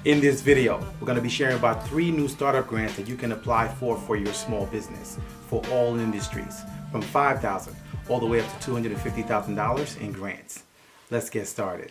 In this video, we're going to be sharing about 3 new startup grants that you can apply for your small business for all industries, from $5,000 all the way up to $250,000 in grants. Let's get started.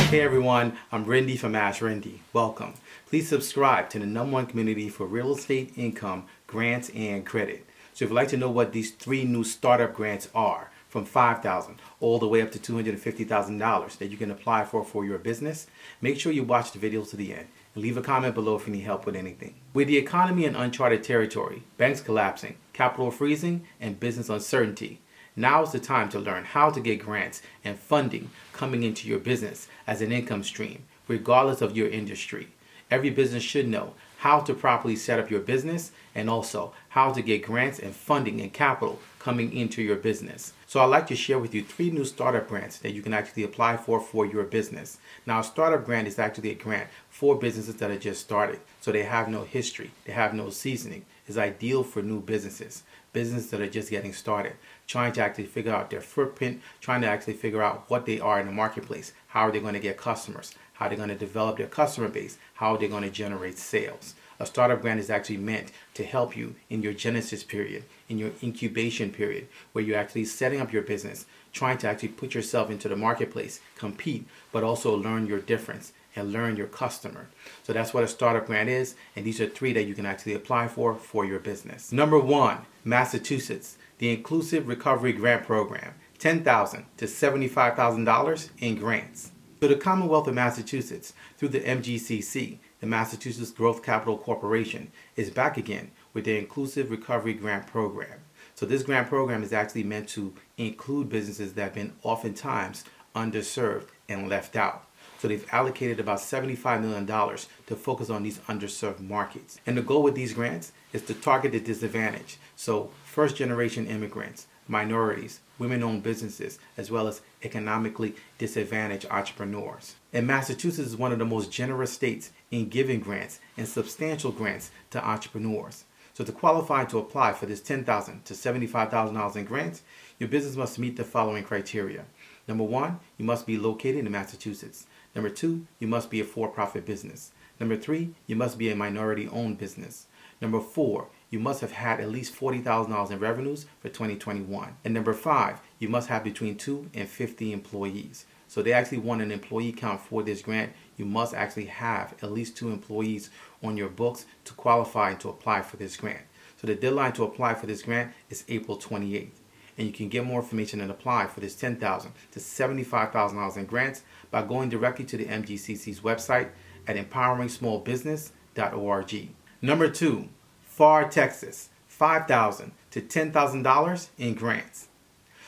Hey everyone, I'm Rinde from AskRinde. Welcome. Please subscribe to the #1 community for real estate income, grants, and credit. So if you'd like to know what these 3 new startup grants are, from $5,000 all the way up to $250,000 that you can apply for your business, make sure you watch the video to the end and leave a comment below if you need help with anything. With the economy in uncharted territory, banks collapsing, capital freezing, and business uncertainty, now is the time to learn how to get grants and funding coming into your business as an income stream, regardless of your industry. Every business should know how to properly set up your business and also how to get grants and funding and capital coming into your business. So I'd like to share with you 3 new startup grants that you can actually apply for your business. Now, a startup grant is actually a grant for businesses that are just started. So they have no history, they have no seasoning. It's ideal for new businesses that are just getting started, trying to actually figure out their footprint, trying to actually figure out what they are in the marketplace, how are they going to get customers, how are they going to develop their customer base, how are they going to generate sales. A startup grant is actually meant to help you in your genesis period, in your incubation period, where you're actually setting up your business, trying to actually put yourself into the marketplace, compete, but also learn your difference and learn your customer. So that's what a startup grant is, and these are 3 that you can actually apply for your business. #1, Massachusetts, the Inclusive Recovery Grant Program, $10,000 to $75,000 in grants. So the Commonwealth of Massachusetts, through the MGCC, the Massachusetts Growth Capital Corporation, is back again with the Inclusive Recovery Grant Program. So this grant program is actually meant to include businesses that have been oftentimes underserved and left out. So they've allocated about $75 million to focus on these underserved markets. And the goal with these grants is to target the disadvantaged. So first generation immigrants, minorities, women-owned businesses, as well as economically disadvantaged entrepreneurs. And Massachusetts is one of the most generous states in giving grants and substantial grants to entrepreneurs. So to qualify to apply for this $10,000 to $75,000 in grants, your business must meet the following criteria. #1, you must be located in Massachusetts. #2, you must be a for-profit business. #3, you must be a minority-owned business. #4, you must have had at least $40,000 in revenues for 2021. And #5, you must have between 2 and 50 employees. So they actually want an employee count for this grant. You must actually have at least 2 employees on your books to qualify and to apply for this grant. So the deadline to apply for this grant is April 28th. And you can get more information and apply for this $10,000 to $75,000 in grants by going directly to the MGCC's website at empoweringsmallbusiness.org. #2, FAR, Texas, $5,000 to $10,000 in grants.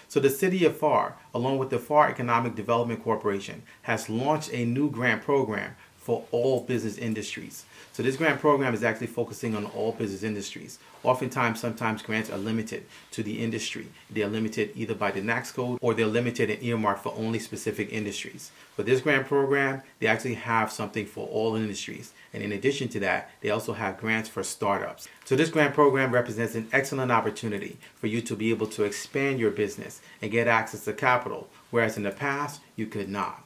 So the city of FAR, along with the FAR Economic Development Corporation, has launched a new grant program for all business industries. So this grant program is actually focusing on all business industries. Sometimes grants are limited to the industry. They're limited either by the NAICS code or they're limited and earmarked for only specific industries. For this grant program, they actually have something for all industries. And in addition to that, they also have grants for startups. So this grant program represents an excellent opportunity for you to be able to expand your business and get access to capital, whereas in the past, you could not.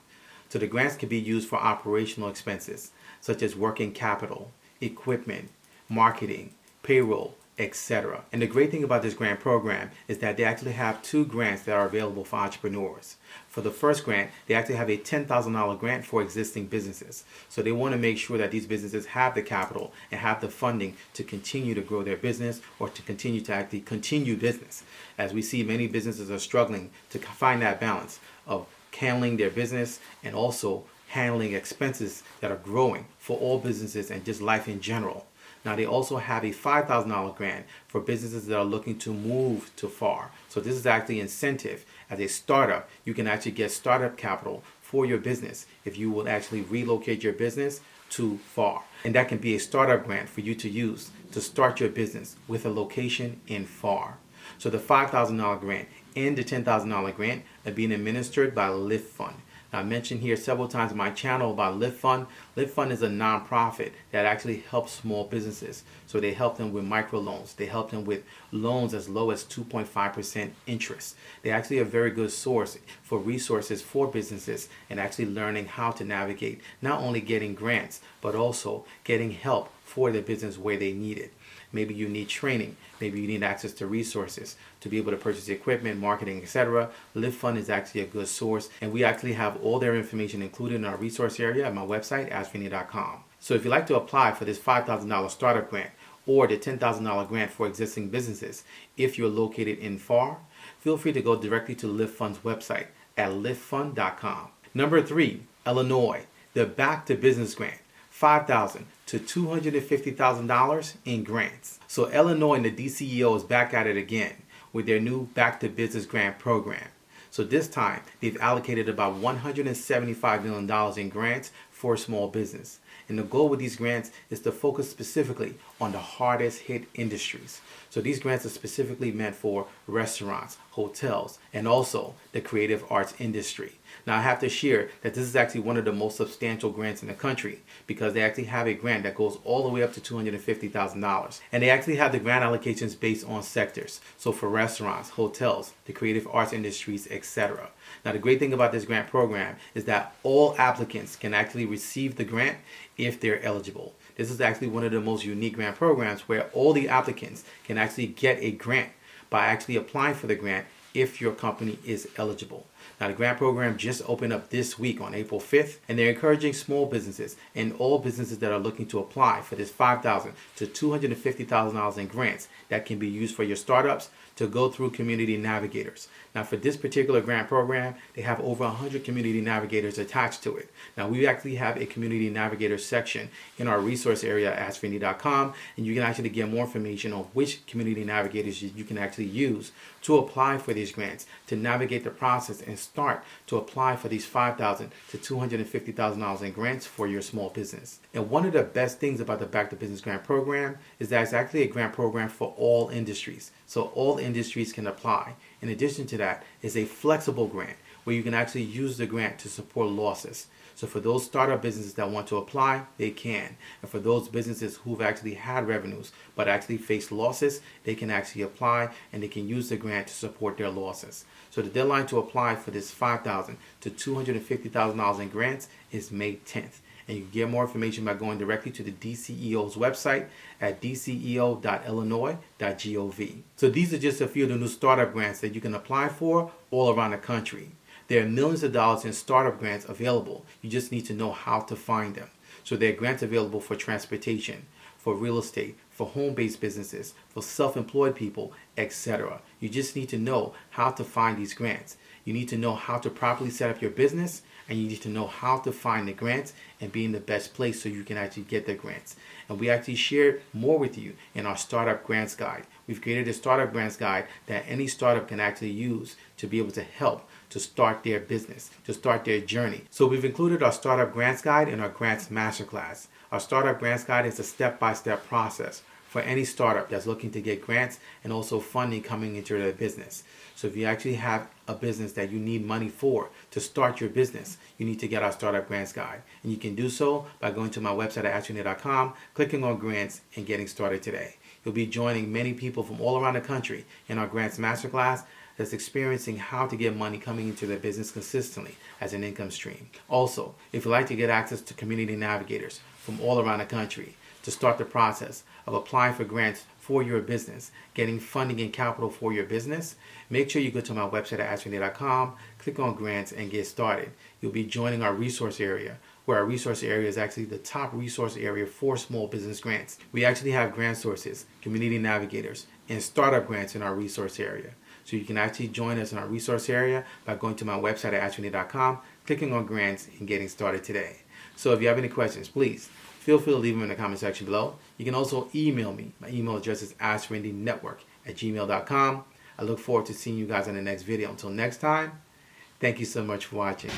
So the grants can be used for operational expenses, such as working capital, equipment, marketing, payroll, etc. And the great thing about this grant program is that they actually have 2 grants that are available for entrepreneurs. For the first grant, they actually have a $10,000 grant for existing businesses. So they want to make sure that these businesses have the capital and have the funding to continue to grow their business or to continue to actually continue business. As we see, many businesses are struggling to find that balance of handling their business and also handling expenses that are growing for all businesses and just life in general. Now they also have a $5,000 grant for businesses that are looking to move to FAR. So this is actually incentive. As a startup, you can actually get startup capital for your business if you will actually relocate your business to FAR. And that can be a startup grant for you to use to start your business with a location in FAR. So the $5,000 grant and the $10,000 grant are being administered by Lift Fund. Now, I mentioned here several times in my channel about Lift Fund. Lift Fund is a nonprofit that actually helps small businesses. So they help them with microloans. They help them with loans as low as 2.5% interest. They actually a very good source for resources for businesses and actually learning how to navigate not only getting grants, but also getting help for their business where they need it. Maybe you need training. Maybe you need access to resources to be able to purchase equipment, marketing, etc. Lift Fund is actually a good source, and we actually have all their information included in our resource area at my website, AskRinde.com. So if you'd like to apply for this $5,000 startup grant or the $10,000 grant for existing businesses, if you're located in FAR, feel free to go directly to Lift Fund's website at liftfund.com. Number 3, Illinois, the Back to Business Grant. $5,000 to $250,000 in grants. So Illinois and the DCEO is back at it again with their new Back to Business Grant program. So this time they've allocated about $175 million in grants for small business. And the goal with these grants is to focus specifically on the hardest hit industries. So these grants are specifically meant for restaurants, hotels, and also the creative arts industry. Now I have to share that this is actually one of the most substantial grants in the country because they actually have a grant that goes all the way up to $250,000. And they actually have the grant allocations based on sectors. So for restaurants, hotels, the creative arts industries, etc. Now the great thing about this grant program is that all applicants can actually receive the grant if they're eligible. This is actually one of the most unique grant programs where all the applicants can actually get a grant by actually applying for the grant if your company is eligible. Now the grant program just opened up this week on April 5th, and they're encouraging small businesses and all businesses that are looking to apply for this $5,000 to $250,000 in grants that can be used for your startups to go through community navigators. Now for this particular grant program, they have over 100 community navigators attached to it. Now we actually have a community navigator section in our resource area at AskRinde.com, and you can actually get more information on which community navigators you can actually use to apply for these grants, to navigate the process and start to apply for these $5,000 to $250,000 in grants for your small business. And one of the best things about the Back to Business Grant program is that it's actually a grant program for all industries. So all industries can apply. In addition to that, it's a flexible grant where you can actually use the grant to support losses. So for those startup businesses that want to apply, they can. And for those businesses who've actually had revenues but actually faced losses, they can actually apply and they can use the grant to support their losses. So the deadline to apply for this $5,000 to $250,000 in grants is May 10th. And you can get more information by going directly to the DCEO's website at dceo.illinois.gov. So these are just a few of the new startup grants that you can apply for all around the country. There are millions of dollars in startup grants available. You just need to know how to find them. So there are grants available for transportation, for real estate, for home-based businesses, for self-employed people, etc. You just need to know how to find these grants. You need to know how to properly set up your business, and you need to know how to find the grants and be in the best place so you can actually get the grants. And we actually share more with you in our Startup Grants Guide. We've created a Startup Grants Guide that any startup can actually use to be able to help to start their business, to start their journey. So we've included our Startup Grants Guide in our Grants Masterclass. Our Startup Grants Guide is a step-by-step process for any startup that's looking to get grants and also funding coming into their business. So if you actually have a business that you need money for to start your business, you need to get our Startup Grants Guide. And you can do so by going to my website at AskRinde.com, clicking on grants, and getting started today. You'll be joining many people from all around the country in our Grants Masterclass that's experiencing how to get money coming into their business consistently as an income stream. Also, if you'd like to get access to community navigators from all around the country to start the process of applying for grants for your business, getting funding and capital for your business, make sure you go to my website at AskRinde.com, click on grants, and get started. You'll be joining our resource area, where our resource area is actually the top resource area for small business grants. We actually have grant sources, community navigators, and startup grants in our resource area. So you can actually join us in our resource area by going to my website at AskRinde.com, clicking on grants, and getting started today. So if you have any questions, please feel free to leave them in the comment section below. You can also email me. My email address is AskRindeNetwork@gmail.com. I look forward to seeing you guys in the next video. Until next time, thank you so much for watching.